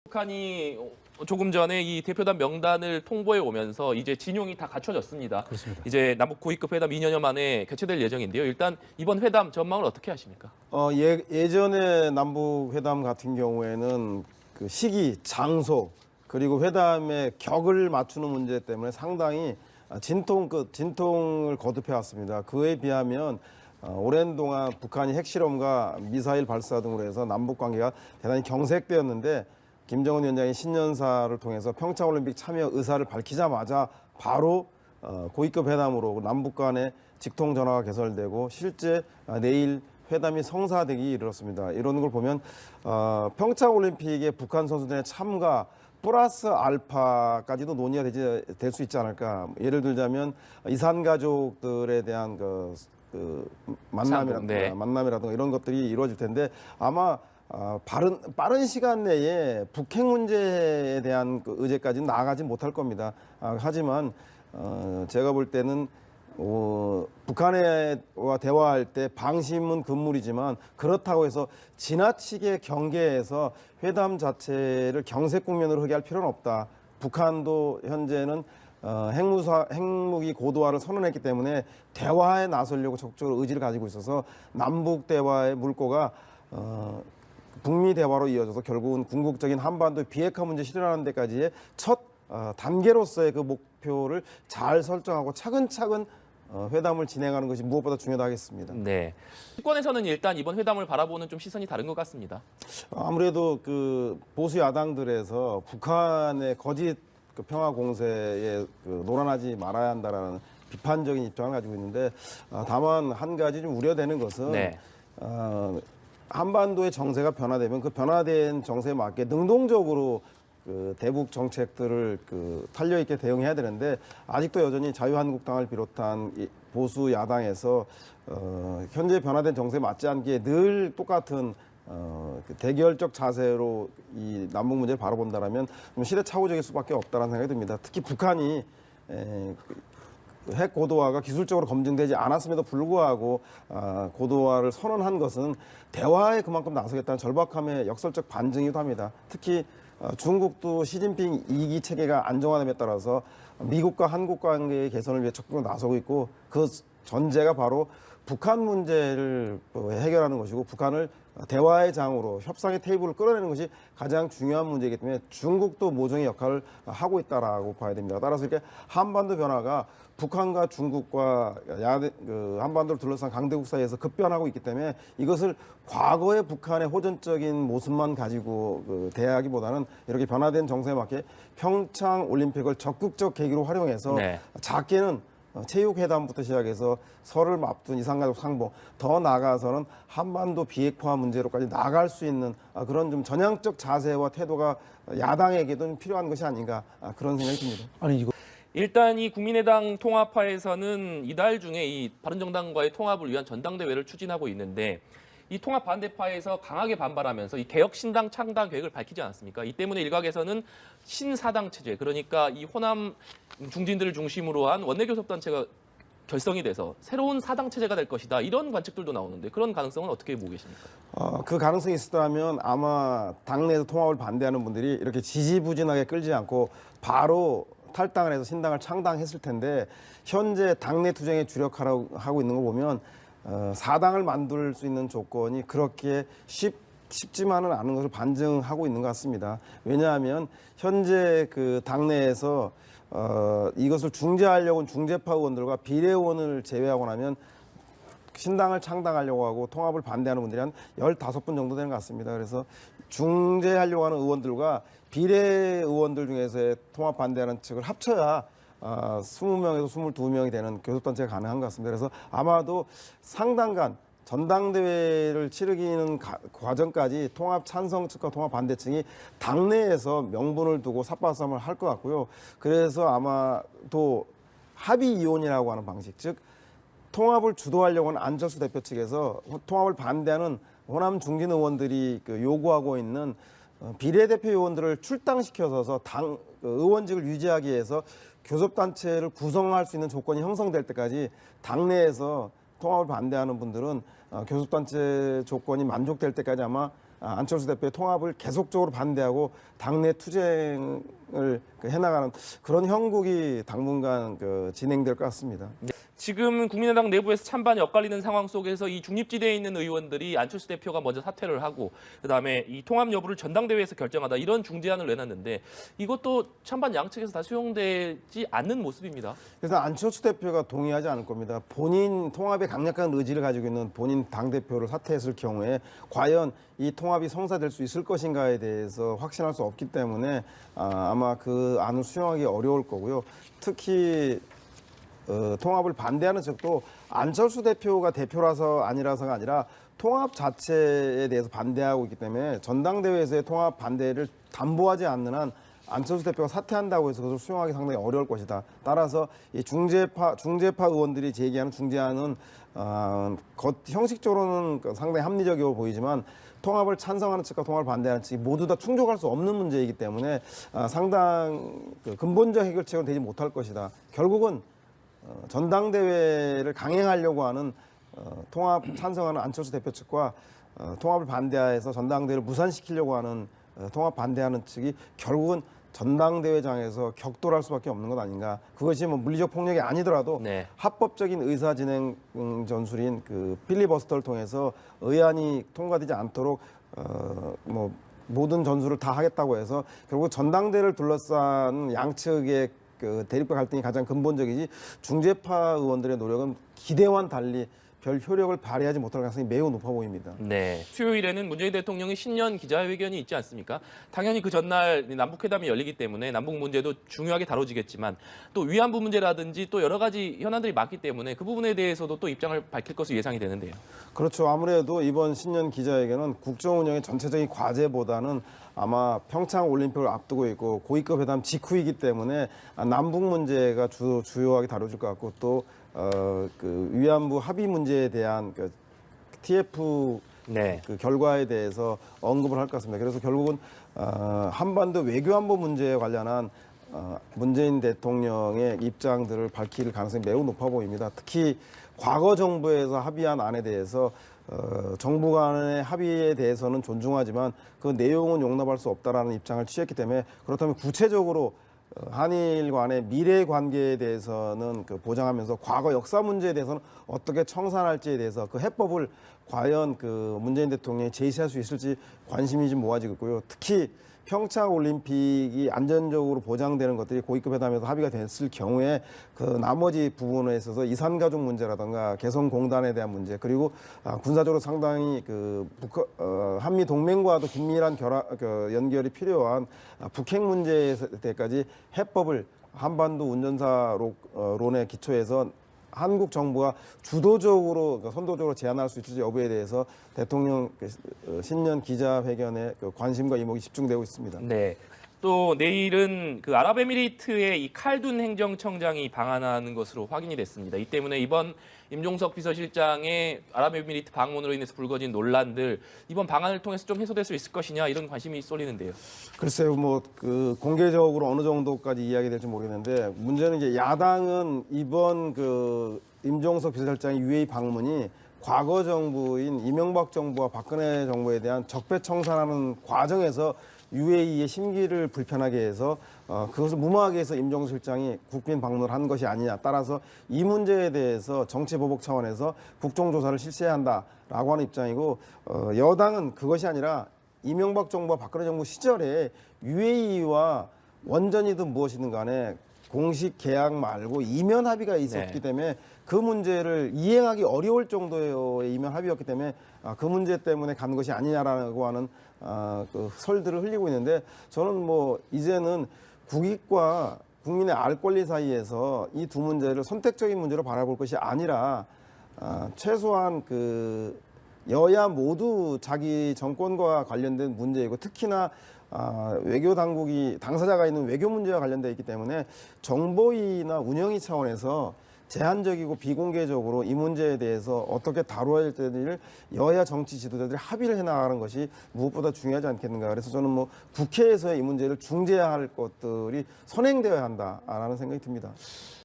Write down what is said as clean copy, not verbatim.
북한이 조금 전에 이 대표단 명단을 통보해 오면서 이제 진용이 다 갖춰졌습니다. 그렇습니다. 이제 남북 고위급 회담 2년여 만에 개최될 예정인데요. 일단 이번 회담 전망을 어떻게 하십니까? 예전에 남북 회담 같은 경우에는 그 시기, 장소 그리고 회담의 격을 맞추는 문제 때문에 상당히 진통을 거듭해 왔습니다. 그에 비하면 오랜 동안 북한이 핵실험과 미사일 발사 등으로 해서 남북 관계가 대단히 경색되었는데 김정은 위원장이 신년사를 통해서 평창올림픽 참여 의사를 밝히자마자 바로 고위급 회담으로 남북 간의 직통 전화가 개설되고 실제 내일 회담이 성사되기 이르렀습니다. 이런 걸 보면 평창올림픽에 북한 선수들의 참가 플러스 알파까지도 논의가 될 수 있지 않을까. 예를 들자면 이산 가족들에 대한 만남이라든가 이런 것들이 이루어질 텐데 아마 빠른 시간 내에 북핵 문제에 대한 의제까지는 나아가지 못할 겁니다. 하지만 제가 볼 때는 북한과 대화할 때 방심은 금물이지만 그렇다고 해서 지나치게 경계해서 회담 자체를 경색 국면으로 흐게 할 필요는 없다. 북한도 현재는 핵무기 고도화를 선언했기 때문에 대화에 나서려고 적극적으로 의지를 가지고 있어서 남북 대화의 물꼬가 북미 대화로 이어져서 결국은 궁극적인 한반도 비핵화 문제 실현하는 데까지의 첫 단계로서의 그 목표를 잘 설정하고 차근차근 회담을 진행하는 것이 무엇보다 중요하다 하겠습니다. 네. 정권에서는 일단 이번 회담을 바라보는 좀 시선이 다른 것 같습니다. 아무래도 그 보수 야당들에서 북한의 거짓 평화 공세에 노란하지 말아야 한다라는 비판적인 입장을 가지고 있는데 다만 한 가지 좀 우려되는 것은 네. 한반도의 정세가 변화되면 그 변화된 정세에 맞게 능동적으로 대북 정책들을 탄력 있게 대응해야 되는데 아직도 여전히 자유한국당을 비롯한 보수 야당에서 현재 변화된 정세에 맞지 않게 늘 똑같은 대결적 자세로 이 남북 문제를 바라본다라면 좀 시대착오적일 수밖에 없다는 생각이 듭니다. 특히 북한이 핵 고도화가 기술적으로 검증되지 않았음에도 불구하고 고도화를 선언한 것은 대화에 그만큼 나서겠다는 절박함의 역설적 반증이기도 합니다. 특히 중국도 시진핑 2기 체계가 안정화됨에 따라서 미국과 한국 관계의 개선을 위해 적극적으로 나서고 있고 그 전제가 바로 북한 문제를 해결하는 것이고 북한을 대화의 장으로 협상의 테이블을 끌어내는 것이 가장 중요한 문제이기 때문에 중국도 모종의 역할을 하고 있다라고 봐야 됩니다. 따라서 이렇게 한반도 변화가 북한과 중국과 한반도를 둘러싼 강대국 사이에서 급변하고 있기 때문에 이것을 과거의 북한의 호전적인 모습만 가지고 대하기보다는 이렇게 변화된 정세에 맞게 평창 올림픽을 적극적 계기로 활용해서 작게는 체육회담부터 시작해서 설을 앞둔 이산가족 상봉, 더 나아가서는 한반도 비핵화 문제로까지 나아갈 수 있는 그런 좀 전향적 자세와 태도가 야당에게도 필요한 것이 아닌가 그런 생각이 듭니다. 일단 이 국민의당 통합파에서는 이달 중에 이 바른정당과의 통합을 위한 전당대회를 추진하고 있는데 이 통합 반대파에서 강하게 반발하면서 이 개혁신당 창당 계획을 밝히지 않았습니까? 이 때문에 일각에서는 신사당 체제, 그러니까 이 호남 중진들을 중심으로 한 원내교섭단체가 결성이 돼서 새로운 사당 체제가 될 것이다. 이런 관측들도 나오는데 그런 가능성은 어떻게 보고 계십니까? 그 가능성이 있었다면 아마 당내에서 통합을 반대하는 분들이 이렇게 지지부진하게 끌지 않고 바로 탈당을 해서 신당을 창당했을 텐데 현재 당내 투쟁에 주력하고 있는 거 보면 사당을 만들 수 있는 조건이 그렇게 쉽지만은 않은 것을 반증하고 있는 것 같습니다. 왜냐하면 현재 그 당내에서 이것을 중재하려고 중재파 의원들과 비례 의원을 제외하고 나면 신당을 창당하려고 하고 통합을 반대하는 분들이 한 15분 정도 되는 것 같습니다. 그래서 중재하려고 하는 의원들과 비례 의원들 중에서의 통합 반대하는 측을 합쳐야 20명에서 22명이 되는 교섭단체가 가능한 것 같습니다. 그래서 아마도 상당간 전당대회를 치르기는 과정까지 통합 찬성 측과 통합 반대 측이 당내에서 명분을 두고 삿바싸움을 할 것 같고요. 그래서 아마 또 합의 이혼이라고 하는 방식, 즉 통합을 주도하려고 하는 안철수 대표 측에서 통합을 반대하는 호남 중진 의원들이 요구하고 있는 비례대표 의원들을 출당시켜서 당 의원직을 유지하기 위해서 교섭단체를 구성할 수 있는 조건이 형성될 때까지 당내에서 통합을 반대하는 분들은 교섭단체 조건이 만족될 때까지 아마 안철수 대표의 통합을 계속적으로 반대하고 당내 투쟁을 해나가는 그런 형국이 당분간 진행될 것 같습니다. 지금 국민의당 내부에서 찬반이 엇갈리는 상황 속에서 이 중립지대에 있는 의원들이 안철수 대표가 먼저 사퇴를 하고 그다음에 이 통합 여부를 전당대회에서 결정하다 이런 중재안을 내놨는데 이것도 찬반 양측에서 다 수용되지 않는 모습입니다. 그래서 안철수 대표가 동의하지 않을 겁니다. 본인 통합에 강력한 의지를 가지고 있는 본인 당대표를 사퇴했을 경우에 과연 이 통합이 성사될 수 있을 것인가에 대해서 확신할 수 없기 때문에 아마 그 안을 수용하기 어려울 거고요. 특히 통합을 반대하는 측도 안철수 대표가 대표라서 아니라서가 아니라 통합 자체에 대해서 반대하고 있기 때문에 전당대회에서의 통합 반대를 담보하지 않는 한 안철수 대표가 사퇴한다고 해서 그것을 수용하기 상당히 어려울 것이다. 따라서 이 중재파 의원들이 제기하는 중재안은 형식적으로는 상당히 합리적이어 보이지만 통합을 찬성하는 측과 통합을 반대하는 측이 모두 다 충족할 수 없는 문제이기 때문에 상당 근본적 해결책은 되지 못할 것이다. 결국은 전당대회를 강행하려고 하는 통합 찬성하는 안철수 대표 측과 통합을 반대해서 전당대회를 무산시키려고 하는 통합 반대하는 측이 결국은 전당대회장에서 격돌할 수밖에 없는 것 아닌가. 그것이 뭐 물리적 폭력이 아니더라도 네. 합법적인 의사 진행 전술인 필리버스터를 통해서 의안이 통과되지 않도록 뭐 모든 전술을 다 하겠다고 해서 결국 전당대회를 둘러싼 양측의 대립과 갈등이 가장 근본적이지 중재파 의원들의 노력은 기대와는 달리 별 효력을 발휘하지 못할 가능성이 매우 높아 보입니다. 네. 수요일에는 문재인 대통령의 신년 기자회견이 있지 않습니까? 당연히 그 전날 남북회담이 열리기 때문에 남북 문제도 중요하게 다뤄지겠지만 또 위안부 문제라든지 또 여러 가지 현안들이 많기 때문에 그 부분에 대해서도 또 입장을 밝힐 것으로 예상이 되는데요. 그렇죠. 아무래도 이번 신년 기자회견은 국정 운영의 전체적인 과제보다는 아마 평창 올림픽을 앞두고 있고 고위급 회담 직후이기 때문에 남북 문제가 주요하게 다뤄질 것 같고 또 위안부 합의 문제에 대한 TF 네. 결과에 대해서 언급을 할 것 같습니다. 그래서 결국은 한반도 외교안보 문제에 관련한 문재인 대통령의 입장들을 밝힐 가능성이 매우 높아 보입니다. 특히 과거 정부에서 합의한 안에 대해서 정부 간의 합의에 대해서는 존중하지만 그 내용은 용납할 수 없다라는 입장을 취했기 때문에 그렇다면 구체적으로 한일 간의 미래 관계에 대해서는 보장하면서 과거 역사 문제에 대해서는 어떻게 청산할지에 대해서 그 해법을 과연 문재인 대통령이 제시할 수 있을지 관심이 좀 모아지고 있고요. 특히 평창 올림픽이 안전적으로 보장되는 것들이 고위급 회담에서 합의가 됐을 경우에 나머지 부분에 있어서 이산가족 문제라든가 개성공단에 대한 문제 그리고 군사적으로 상당히 한미 동맹과도 긴밀한 연결이 필요한 북핵 문제에 대해까지 해법을 한반도 운전사론에 기초해서 한국 정부가 주도적으로 선도적으로 제안할 수 있을지 여부에 대해서 대통령 신년 기자회견에 관심과 이목이 집중되고 있습니다. 네. 또 내일은 아랍에미리트의 이 칼둔 행정청장이 방한하는 것으로 확인이 됐습니다. 이 때문에 이번 임종석 비서실장의 아랍에미리트 방문으로 인해서 불거진 논란들 이번 방한을 통해서 좀 해소될 수 있을 것이냐 이런 관심이 쏠리는데요. 글쎄요, 공개적으로 어느 정도까지 이야기될지 모르겠는데 문제는 이제 야당은 이번 임종석 비서실장의 UAE 방문이 과거 정부인 이명박 정부와 박근혜 정부에 대한 적폐청산하는 과정에서 UAE의 심기를 불편하게 해서 그것을 무마하게 해서 임종석 실장이 국빈 방문을 한 것이 아니냐. 따라서 이 문제에 대해서 정치보복 차원에서 국정조사를 실시해야 한다라고 하는 입장이고 여당은 그것이 아니라 이명박 정부와 박근혜 정부 시절에 UAE와 원전이든 무엇이든 간에 공식 계약 말고 이면 합의가 있었기 네. 때문에 그 문제를 이행하기 어려울 정도의 이면 합의였기 때문에 그 문제 때문에 간 것이 아니냐라고 하는 설들을 흘리고 있는데 저는 이제는 국익과 국민의 알 권리 사이에서 이 두 문제를 선택적인 문제로 바라볼 것이 아니라 최소한 여야 모두 자기 정권과 관련된 문제이고 특히나 외교 당국이 당사자가 있는 외교 문제와 관련되어 있기 때문에 정보위나 운영위 차원에서 제한적이고 비공개적으로 이 문제에 대해서 어떻게 다루어야 될지를 여야 정치 지도자들이 합의를 해나가는 것이 무엇보다 중요하지 않겠는가. 그래서 저는 국회에서 이 문제를 중재할 것들이 선행되어야 한다라는 생각이 듭니다.